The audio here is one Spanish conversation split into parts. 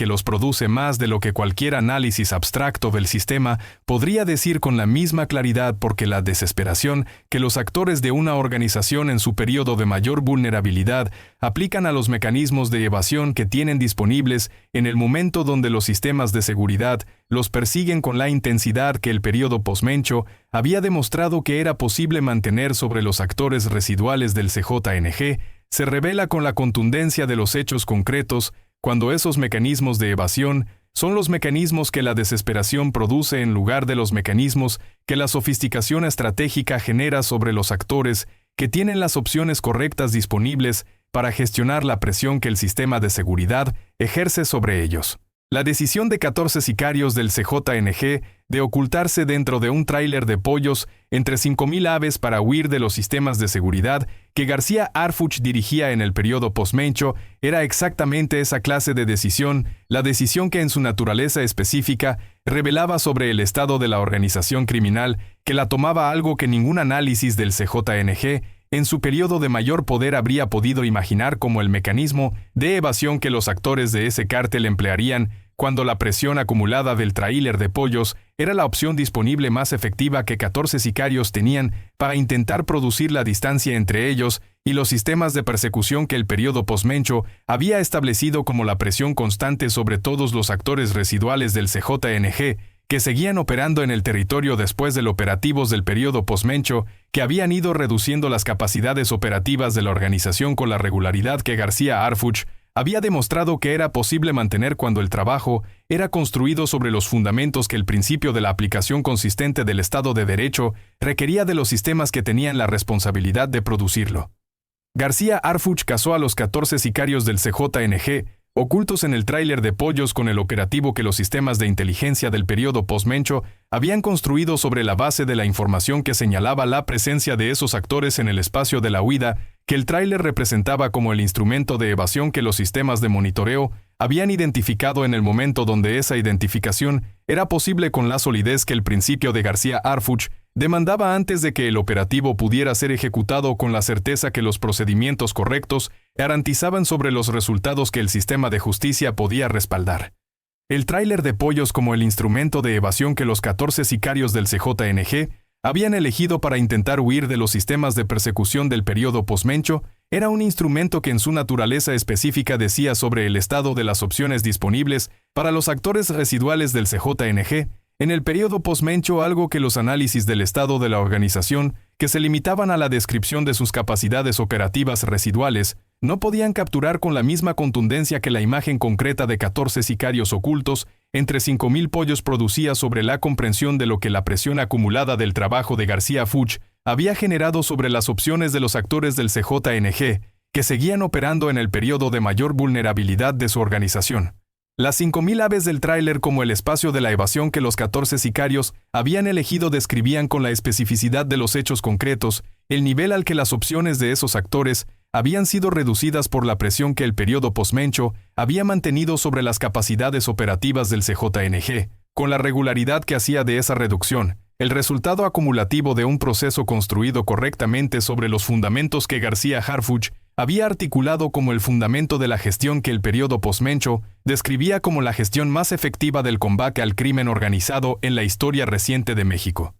que los produce más de lo que cualquier análisis abstracto del sistema podría decir con la misma claridad, porque la desesperación que los actores de una organización en su periodo de mayor vulnerabilidad aplican a los mecanismos de evasión que tienen disponibles en el momento donde los sistemas de seguridad los persiguen con la intensidad que el periodo postmencho había demostrado que era posible mantener sobre los actores residuales del CJNG, se revela con la contundencia de los hechos concretos cuando esos mecanismos de evasión son los mecanismos que la desesperación produce en lugar de los mecanismos que la sofisticación estratégica genera sobre los actores que tienen las opciones correctas disponibles para gestionar la presión que el sistema de seguridad ejerce sobre ellos. La decisión de 14 sicarios del CJNG de ocultarse dentro de un tráiler de pollos entre 5.000 aves para huir de los sistemas de seguridad que García Harfuch dirigía en el periodo postmencho era exactamente esa clase de decisión, la decisión que en su naturaleza específica revelaba sobre el estado de la organización criminal, que la tomaba algo que ningún análisis del CJNG en su periodo de mayor poder habría podido imaginar como el mecanismo de evasión que los actores de ese cártel emplearían cuando la presión acumulada del tráiler de pollos era la opción disponible más efectiva que 14 sicarios tenían para intentar producir la distancia entre ellos y los sistemas de persecución que el periodo postmencho había establecido como la presión constante sobre todos los actores residuales del CJNG que seguían operando en el territorio después de los operativos del periodo postmencho, que habían ido reduciendo las capacidades operativas de la organización con la regularidad que García Harfuch había demostrado que era posible mantener cuando el trabajo era construido sobre los fundamentos que el principio de la aplicación consistente del Estado de Derecho requería de los sistemas que tenían la responsabilidad de producirlo. García Harfuch casó a los 14 sicarios del CJNG, ocultos en el tráiler de pollos con el operativo que los sistemas de inteligencia del periodo postmencho habían construido sobre la base de la información que señalaba la presencia de esos actores en el espacio de la huida, que el tráiler representaba como el instrumento de evasión que los sistemas de monitoreo habían identificado en el momento donde esa identificación era posible con la solidez que el principio de García Harfuch demandaba antes de que el operativo pudiera ser ejecutado, con la certeza que los procedimientos correctos garantizaban sobre los resultados que el sistema de justicia podía respaldar. El tráiler de pollos como el instrumento de evasión que los 14 sicarios del CJNG habían elegido para intentar huir de los sistemas de persecución del periodo postmencho era un instrumento que en su naturaleza específica decía sobre el estado de las opciones disponibles para los actores residuales del CJNG en el periodo postmencho, algo que los análisis del estado de la organización, que se limitaban a la descripción de sus capacidades operativas residuales, no podían capturar con la misma contundencia que la imagen concreta de 14 sicarios ocultos entre 5.000 pollos producía sobre la comprensión de lo que la presión acumulada del trabajo de García Harfuch había generado sobre las opciones de los actores del CJNG, que seguían operando en el periodo de mayor vulnerabilidad de su organización. Las 5.000 aves del tráiler como el espacio de la evasión que los 14 sicarios habían elegido describían con la especificidad de los hechos concretos el nivel al que las opciones de esos actores habían sido reducidas por la presión que el periodo postmencho había mantenido sobre las capacidades operativas del CJNG, con la regularidad que hacía de esa reducción el resultado acumulativo de un proceso construido correctamente sobre los fundamentos que García Harfuch había articulado como el fundamento de la gestión que el periodo postmencho describía como la gestión más efectiva del combate al crimen organizado en la historia reciente de México.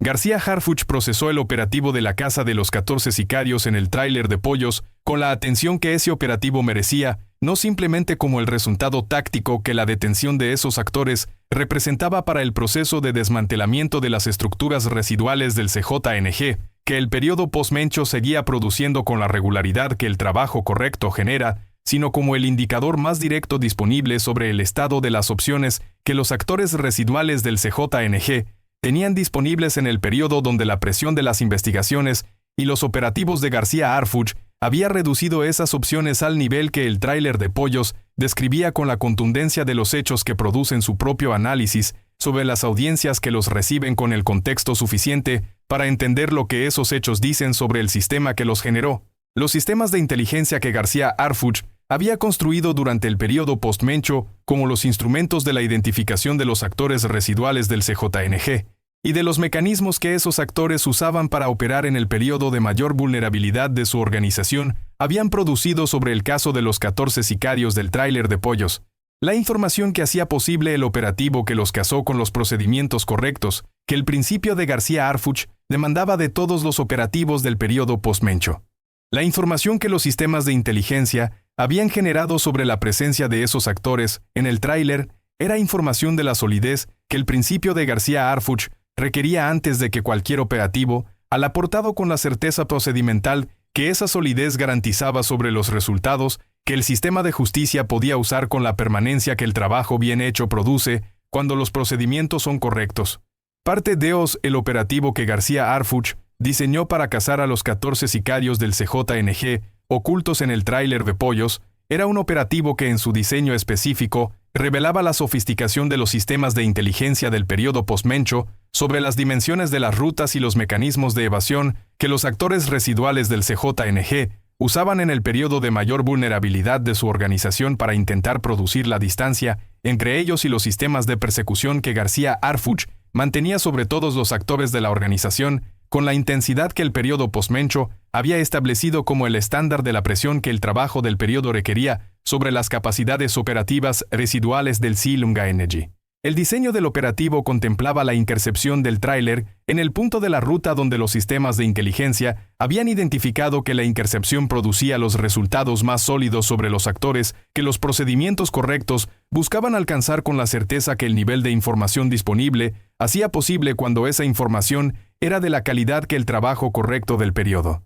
García Harfuch procesó el operativo de la casa de los 14 sicarios en el tráiler de pollos con la atención que ese operativo merecía, no simplemente como el resultado táctico que la detención de esos actores representaba para el proceso de desmantelamiento de las estructuras residuales del CJNG, que el periodo postmencho seguía produciendo con la regularidad que el trabajo correcto genera, sino como el indicador más directo disponible sobre el estado de las opciones que los actores residuales del CJNG tenían disponibles en el periodo donde la presión de las investigaciones y los operativos de García Harfuch había reducido esas opciones al nivel que el tráiler de pollos describía con la contundencia de los hechos que producen su propio análisis sobre las audiencias que los reciben con el contexto suficiente para entender lo que esos hechos dicen sobre el sistema que los generó. Los sistemas de inteligencia que García Harfuch había construido durante el periodo postmencho como los instrumentos de la identificación de los actores residuales del CJNG y de los mecanismos que esos actores usaban para operar en el periodo de mayor vulnerabilidad de su organización, habían producido sobre el caso de los 14 sicarios del tráiler de pollos La información que hacía posible el operativo que los casó con los procedimientos correctos, que el principio de García-Harfuch demandaba de todos los operativos del periodo post-Mencho. La información que los sistemas de inteligencia habían generado sobre la presencia de esos actores en el tráiler era información de la solidez que el principio de García-Harfuch requería antes de que cualquier operativo, al aportado con la certeza procedimental que esa solidez garantizaba sobre los resultados que el sistema de justicia podía usar con la permanencia que el trabajo bien hecho produce cuando los procedimientos son correctos. Parte de el operativo que García-Harfuch diseñó para cazar a los 14 sicarios del CJNG ocultos en el tráiler de pollos, era un operativo que en su diseño específico revelaba la sofisticación de los sistemas de inteligencia del periodo post-Mencho sobre las dimensiones de las rutas y los mecanismos de evasión que los actores residuales del CJNG usaban en el periodo de mayor vulnerabilidad de su organización para intentar producir la distancia entre ellos y los sistemas de persecución que García-Harfuch mantenía sobre todos los actores de la organización con la intensidad que el periodo post-Mencho había establecido como el estándar de la presión que el trabajo del periodo requería sobre las capacidades operativas residuales del Silunga Energy. El diseño del operativo contemplaba la intercepción del tráiler en el punto de la ruta donde los sistemas de inteligencia habían identificado que la intercepción producía los resultados más sólidos sobre los actores que los procedimientos correctos buscaban alcanzar con la certeza que el nivel de información disponible hacía posible cuando esa información era de la calidad que el trabajo correcto del periodo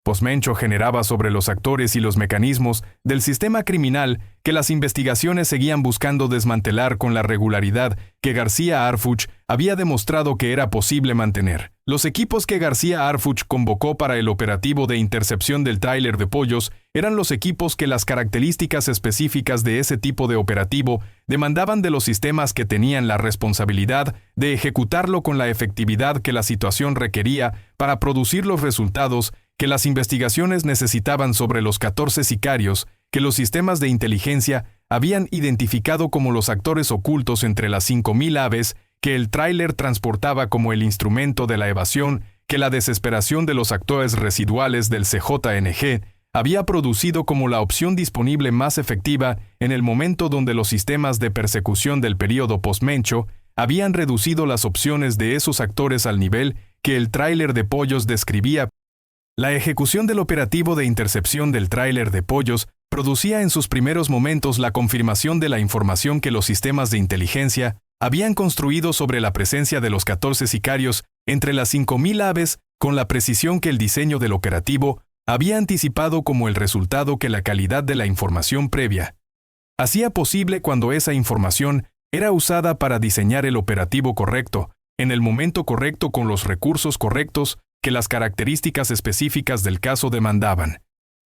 post-Mencho generaba sobre los actores y los mecanismos del sistema criminal que las investigaciones seguían buscando desmantelar con la regularidad que García-Harfuch había demostrado que era posible mantener. Los equipos que García-Harfuch convocó para el operativo de intercepción del tráiler de pollos eran los equipos que las características específicas de ese tipo de operativo demandaban de los sistemas que tenían la responsabilidad de ejecutarlo con la efectividad que la situación requería para producir los resultados que las investigaciones necesitaban sobre los 14 sicarios que los sistemas de inteligencia habían identificado como los actores ocultos entre las 5.000 aves que el tráiler transportaba como el instrumento de la evasión que la desesperación de los actores residuales del CJNG había producido como la opción disponible más efectiva en el momento donde los sistemas de persecución del periodo post-Mencho habían reducido las opciones de esos actores al nivel que el tráiler de pollos describía. La ejecución del operativo de intercepción del tráiler de pollos producía en sus primeros momentos la confirmación de la información que los sistemas de inteligencia habían construido sobre la presencia de los 14 sicarios entre las 5.000 aves con la precisión que el diseño del operativo había anticipado como el resultado que la calidad de la información previa hacía posible cuando esa información era usada para diseñar el operativo correcto, en el momento correcto con los recursos correctos que las características específicas del caso demandaban.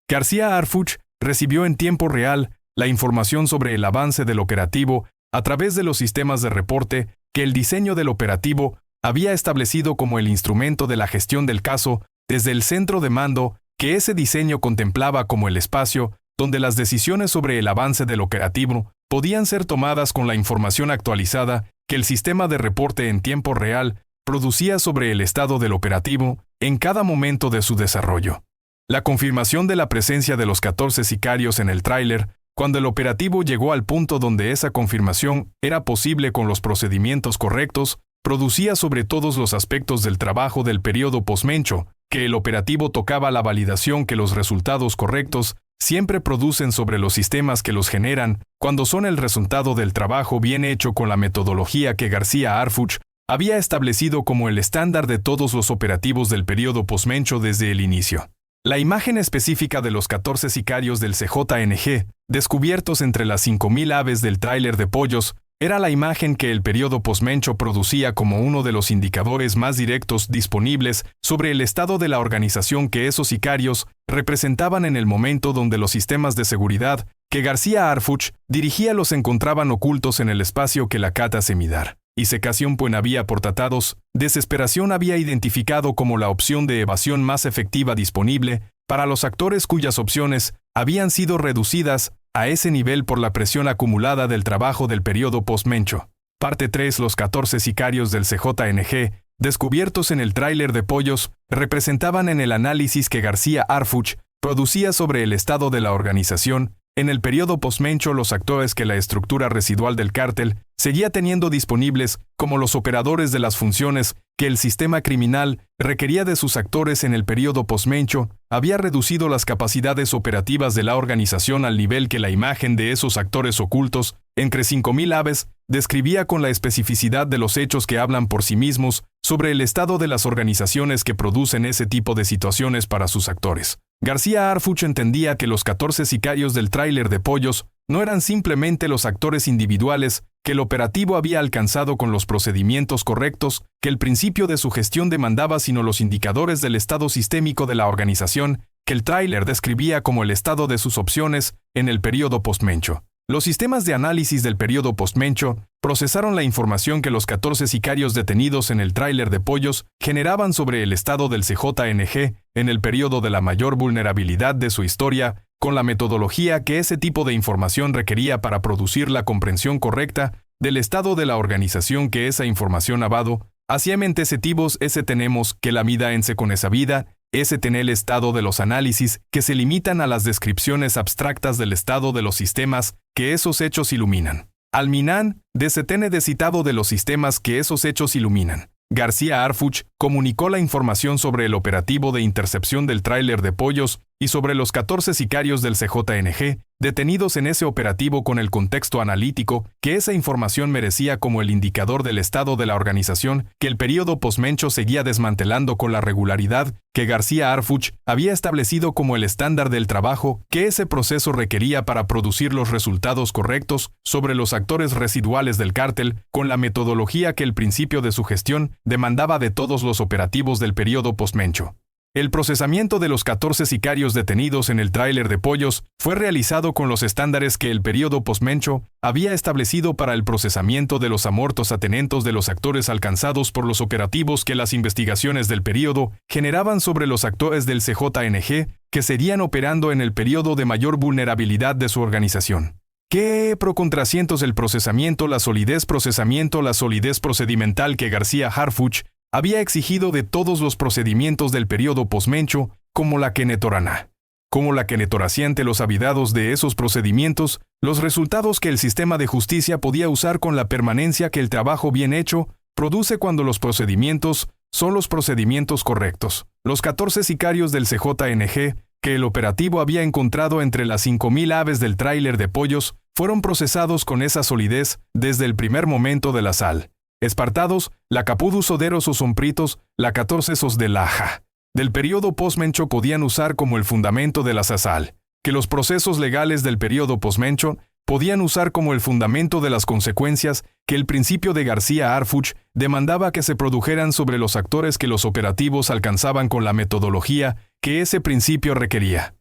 García-Harfuch recibió en tiempo real la información sobre el avance del operativo a través de los sistemas de reporte que el diseño del operativo había establecido como el instrumento de la gestión del caso desde el centro de mando que ese diseño contemplaba como el espacio donde las decisiones sobre el avance del operativo podían ser tomadas con la información actualizada que el sistema de reporte en tiempo real producía sobre el estado del operativo en cada momento de su desarrollo. La confirmación de la presencia de los 14 sicarios en el tráiler, cuando el operativo llegó al punto donde esa confirmación era posible con los procedimientos correctos, producía sobre todos los aspectos del trabajo del periodo post-Mencho, que el operativo tocaba la validación que los resultados correctos siempre producen sobre los sistemas que los generan, cuando son el resultado del trabajo bien hecho con la metodología que García-Harfuch había establecido como el estándar de todos los operativos del periodo post-Mencho desde el inicio. La imagen específica de los 14 sicarios del CJNG, descubiertos entre las 5.000 aves del tráiler de pollos, era la imagen que el periodo post-Mencho producía como uno de los indicadores más directos disponibles sobre el estado de la organización que esos sicarios representaban en el momento donde los sistemas de seguridad que García-Harfuch dirigía los encontraban ocultos en el espacio que la Cata Semidar y Secación había por tratados, desesperación había identificado como la opción de evasión más efectiva disponible para los actores cuyas opciones habían sido reducidas a ese nivel por la presión acumulada del trabajo del periodo post-Mencho. Parte 3. Los 14 sicarios del CJNG, descubiertos en el tráiler de pollos, representaban en el análisis que García-Harfuch producía sobre el estado de la organización en el periodo postmencho los actores que la estructura residual del cártel seguía teniendo disponibles, como los operadores de las funciones que el sistema criminal requería de sus actores en el periodo postmencho, había reducido las capacidades operativas de la organización al nivel que la imagen de esos actores ocultos, entre 5.000 aves, describía con la especificidad de los hechos que hablan por sí mismos sobre el estado de las organizaciones que producen ese tipo de situaciones para sus actores. García Harfuch entendía que los 14 sicarios del tráiler de pollos no eran simplemente los actores individuales que el operativo había alcanzado con los procedimientos correctos que el principio de su gestión demandaba, sino los indicadores del estado sistémico de la organización que el tráiler describía como el estado de sus opciones en el periodo postmencho. Los sistemas de análisis del periodo postmencho procesaron la información que los 14 sicarios detenidos en el tráiler de pollos generaban sobre el estado del CJNG en el periodo de la mayor vulnerabilidad de su historia, con la metodología que ese tipo de información requería para producir la comprensión correcta del estado de la organización que esa información habado, hacia mentes etivos ese tenemos que la mida ense con esa vida, ese tener el estado de los análisis que se limitan a las descripciones abstractas del estado de los sistemas que esos hechos iluminan. Alminan, de se tiene de citado de los sistemas que esos hechos iluminan. García Harfuch comunicó la información sobre el operativo de intercepción del tráiler de pollos y sobre los 14 sicarios del CJNG detenidos en ese operativo con el contexto analítico que esa información merecía como el indicador del estado de la organización que el periodo postmencho seguía desmantelando con la regularidad que García Harfuch había establecido como el estándar del trabajo que ese proceso requería para producir los resultados correctos sobre los actores residuales del cártel con la metodología que el principio de su gestión demandaba de todos los operativos del periodo postmencho. El procesamiento de los 14 sicarios detenidos en el tráiler de pollos fue realizado con los estándares que el periodo postmencho había establecido para el procesamiento de los amortos atenentos de los actores alcanzados por los operativos que las investigaciones del periodo generaban sobre los actores del CJNG que seguían operando en el periodo de mayor vulnerabilidad de su organización. ¿Qué pro contracientos el procesamiento, la solidez procedimental que García Harfuch había exigido de todos los procedimientos del periodo postmencho, como la kenetoraná. Como la kenetoracia ante los habidados de esos procedimientos, los resultados que el sistema de justicia podía usar con la permanencia que el trabajo bien hecho produce cuando los procedimientos son los procedimientos correctos. Los 14 sicarios del CJNG que el operativo había encontrado entre las 5.000 aves del tráiler de pollos fueron procesados con esa solidez desde el primer momento de la sal. Espartados, la capudus oderos o sompritos, la 14 sos de laja. Del periodo postmencho podían usar como el fundamento de la sasal, que los procesos legales del periodo postmencho podían usar como el fundamento de las consecuencias que el principio de García Harfuch demandaba que se produjeran sobre los actores que los operativos alcanzaban con la metodología que ese principio requería.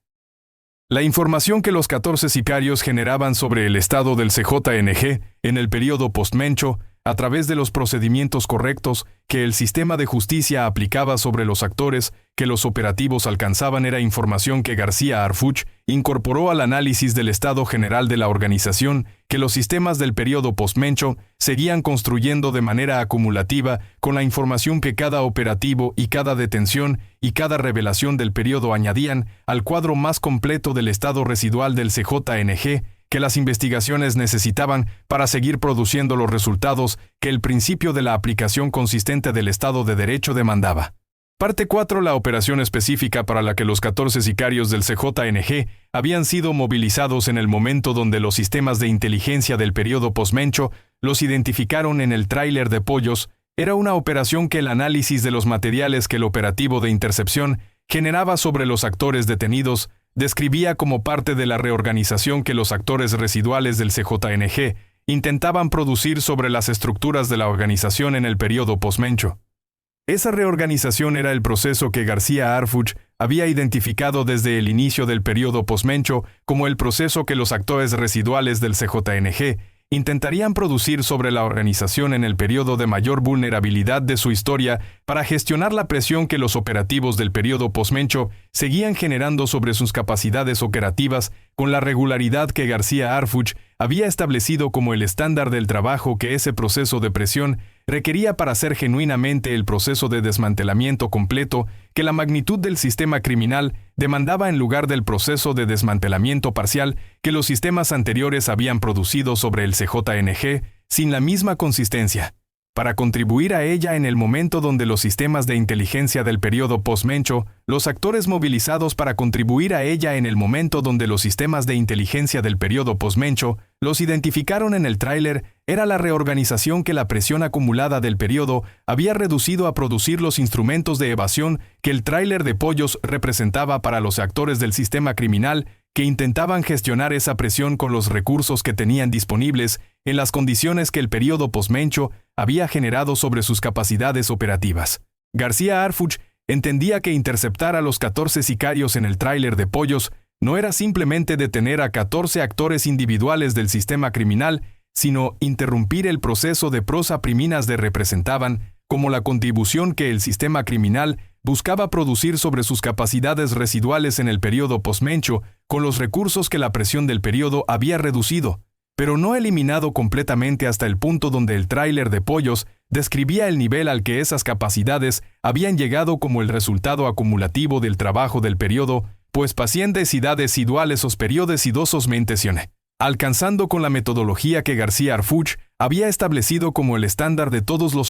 La información que los 14 sicarios generaban sobre el estado del CJNG en el periodo postmencho a través de los procedimientos correctos que el sistema de justicia aplicaba sobre los actores que los operativos alcanzaban era información que García Harfuch incorporó al análisis del estado general de la organización que los sistemas del periodo postmencho seguían construyendo de manera acumulativa con la información que cada operativo y cada detención y cada revelación del periodo añadían al cuadro más completo del estado residual del CJNG que las investigaciones necesitaban para seguir produciendo los resultados que el principio de la aplicación consistente del Estado de Derecho demandaba. Parte 4. La operación específica para la que los 14 sicarios del CJNG habían sido movilizados en el momento donde los sistemas de inteligencia del periodo postmencho los identificaron en el tráiler de pollos, era una operación que el análisis de los materiales que el operativo de intercepción generaba sobre los actores detenidos describía como parte de la reorganización que los actores residuales del CJNG intentaban producir sobre las estructuras de la organización en el periodo postmencho. Esa reorganización era el proceso que García Harfuch había identificado desde el inicio del periodo postmencho como el proceso que los actores residuales del CJNG intentarían producir sobre la organización en el periodo de mayor vulnerabilidad de su historia para gestionar la presión que los operativos del periodo postmencho seguían generando sobre sus capacidades operativas con la regularidad que García Harfuch había establecido como el estándar del trabajo que ese proceso de presión requería para hacer genuinamente el proceso de desmantelamiento completo que la magnitud del sistema criminal demandaba, en lugar del proceso de desmantelamiento parcial que los sistemas anteriores habían producido sobre el CJNG, sin la misma consistencia. Para contribuir a ella en el momento donde los sistemas de inteligencia del periodo post-Mencho, los actores movilizados para contribuir a ella en el momento donde los sistemas de inteligencia del periodo post-Mencho los identificaron en el tráiler, era la reorganización que la presión acumulada del periodo había reducido a producir los instrumentos de evasión que el tráiler de pollos representaba para los actores del sistema criminal que intentaban gestionar esa presión con los recursos que tenían disponibles en las condiciones que el periodo post-Mencho había generado sobre sus capacidades operativas. García Harfuch entendía que interceptar a los 14 sicarios en el tráiler de pollos no era simplemente detener a 14 actores individuales del sistema criminal, sino interrumpir el proceso de prosa priminas de representaban como la contribución que el sistema criminal buscaba producir sobre sus capacidades residuales en el periodo post-Mencho con los recursos que la presión del periodo había reducido, pero no eliminado completamente hasta el punto donde el tráiler de pollos describía el nivel al que esas capacidades habían llegado como el resultado acumulativo del trabajo del periodo, pues pacientes y residuales os periodos y dosos mentecione, alcanzando con la metodología que García Harfuch había establecido como el estándar de todos los